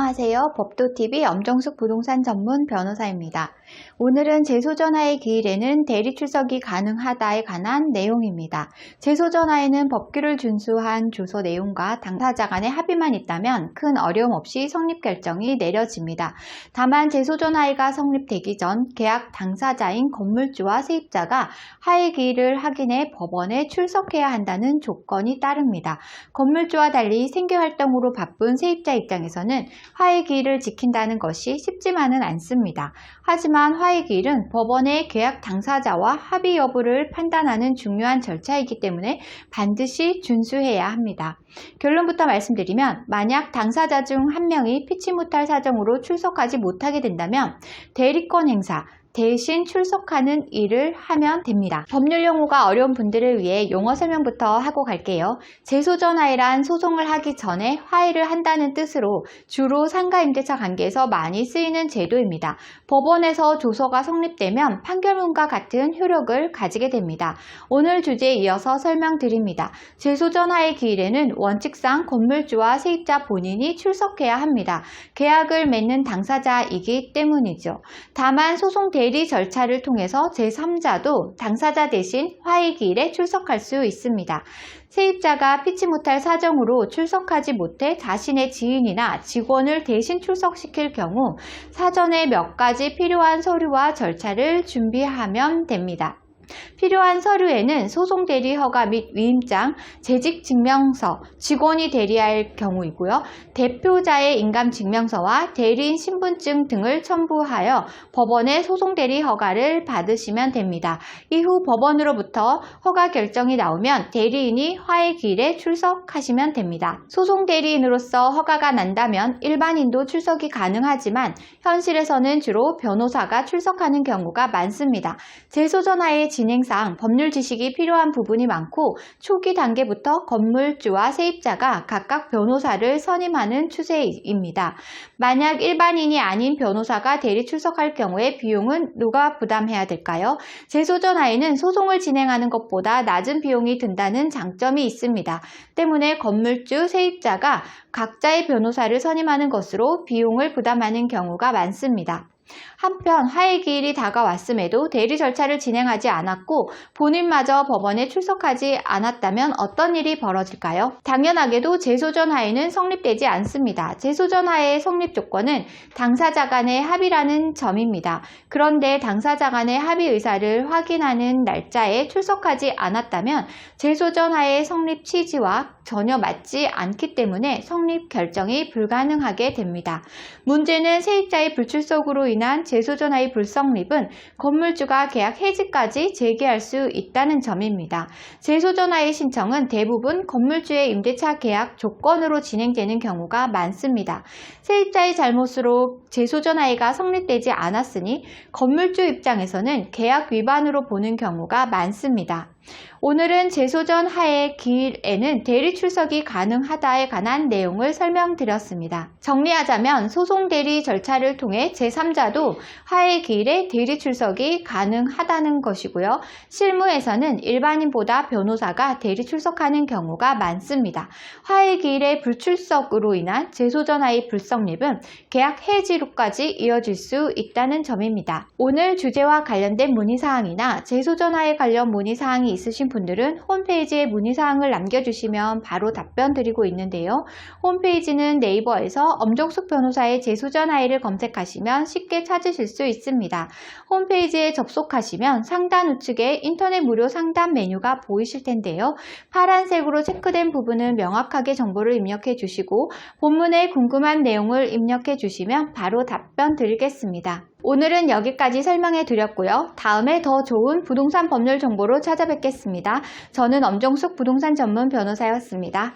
안녕하세요. 법도TV 엄정숙 부동산 전문 변호사입니다. 오늘은 제소전화의 기일에는 대리 출석이 가능하다에 관한 내용입니다. 제소전화에는 법규를 준수한 조서 내용과 당사자 간의 합의만 있다면 큰 어려움 없이 성립 결정이 내려집니다. 다만 제소전화가 성립되기 전 계약 당사자인 건물주와 세입자가 하해 기일을 확인해 법원에 출석해야 한다는 조건이 따릅니다. 건물주와 달리 생계활동으로 바쁜 세입자 입장에서는 하해 기일을 지킨다는 것이 쉽지만은 않습니다. 하지만 하해 기일은 법원의 계약 당사자와 합의 여부를 판단하는 중요한 절차이기 때문에 반드시 준수해야 합니다. 결론부터 말씀드리면 만약 당사자 중 한 명이 피치 못할 사정으로 출석하지 못하게 된다면 대리권 행사, 대신 출석하는 일을 하면 됩니다. 법률 용어가 어려운 분들을 위해 용어 설명부터 하고 갈게요. 제소전화란 소송을 하기 전에 화해를 한다는 뜻으로 주로 상가임대차 관계에서 많이 쓰이는 제도입니다. 법원에서 조서가 성립되면 판결문과 같은 효력을 가지게 됩니다. 오늘 주제에 이어서 설명드립니다. 제소전화의 기일에는 원칙상 건물주와 세입자 본인이 출석해야 합니다. 계약을 맺는 당사자이기 때문이죠. 다만 소송 대리 절차를 통해서 제3자도 당사자 대신 화해 기일에 출석할 수 있습니다. 세입자가 피치 못할 사정으로 출석하지 못해 자신의 지인이나 직원을 대신 출석시킬 경우 사전에 몇 가지 필요한 서류와 절차를 준비하면 됩니다. 필요한 서류에는 소송 대리 허가 및 위임장, 재직 증명서, 직원이 대리할 경우이고요. 대표자의 인감 증명서와 대리인 신분증 등을 첨부하여 법원의 소송 대리 허가를 받으시면 됩니다. 이후 법원으로부터 허가 결정이 나오면 대리인이 화해 기일에 출석하시면 됩니다. 소송 대리인으로서 허가가 난다면 일반인도 출석이 가능하지만 현실에서는 주로 변호사가 출석하는 경우가 많습니다. 제소전화의 진행상 법률 지식이 필요한 부분이 많고 초기 단계부터 건물주와 세입자가 각각 변호사를 선임하는 추세입니다. 만약 일반인이 아닌 변호사가 대리 출석할 경우에 비용은 누가 부담해야 될까요? 제소전화에는 소송을 진행하는 것보다 낮은 비용이 든다는 장점이 있습니다. 때문에 건물주, 세입자가 각자의 변호사를 선임하는 것으로 비용을 부담하는 경우가 많습니다. 한편 화해 기일이 다가왔음에도 대리 절차를 진행하지 않았고 본인마저 법원에 출석하지 않았다면 어떤 일이 벌어질까요? 당연하게도 제소전화에는 성립되지 않습니다. 제소전화의 성립 조건은 당사자 간의 합의라는 점입니다. 그런데 당사자 간의 합의 의사를 확인하는 날짜에 출석하지 않았다면 제소전화의 성립 취지와 전혀 맞지 않기 때문에 성립 결정이 불가능하게 됩니다. 문제는 세입자의 불출석으로 인한 제소전화의 불성립은 건물주가 계약 해지까지 제기할 수 있다는 점입니다. 제소전화의 신청은 대부분 건물주의 임대차 계약 조건으로 진행되는 경우가 많습니다. 세입자의 잘못으로 제소전화가 성립되지 않았으니 건물주 입장에서는 계약 위반으로 보는 경우가 많습니다. 오늘은 제소전 하해 기일에는 대리 출석이 가능하다에 관한 내용을 설명드렸습니다. 정리하자면 소송 대리 절차를 통해 제3자도 하해 기일에 대리 출석이 가능하다는 것이고요. 실무에서는 일반인보다 변호사가 대리 출석하는 경우가 많습니다. 하해 기일의 불출석으로 인한 제소전화의 불성립은 계약 해지로까지 이어질 수 있다는 점입니다. 오늘 주제와 관련된 문의사항이나 제소전화에 관련 문의사항이 있으신 분들은 홈페이지에 문의사항을 남겨주시면 바로 답변 드리고 있는데요. 홈페이지는 네이버에서 엄정숙 변호사의 제소전화를 검색하시면 쉽게 찾으실 수 있습니다. 홈페이지에 접속하시면 상단 우측에 인터넷 무료 상담 메뉴가 보이실 텐데요. 파란색으로 체크된 부분은 명확하게 정보를 입력해 주시고 본문에 궁금한 내용을 입력해 주시면 바로 답변 드리겠습니다. 오늘은 여기까지 설명해 드렸고요. 다음에 더 좋은 부동산 법률 정보로 찾아뵙겠습니다. 저는 엄정숙 부동산 전문 변호사였습니다.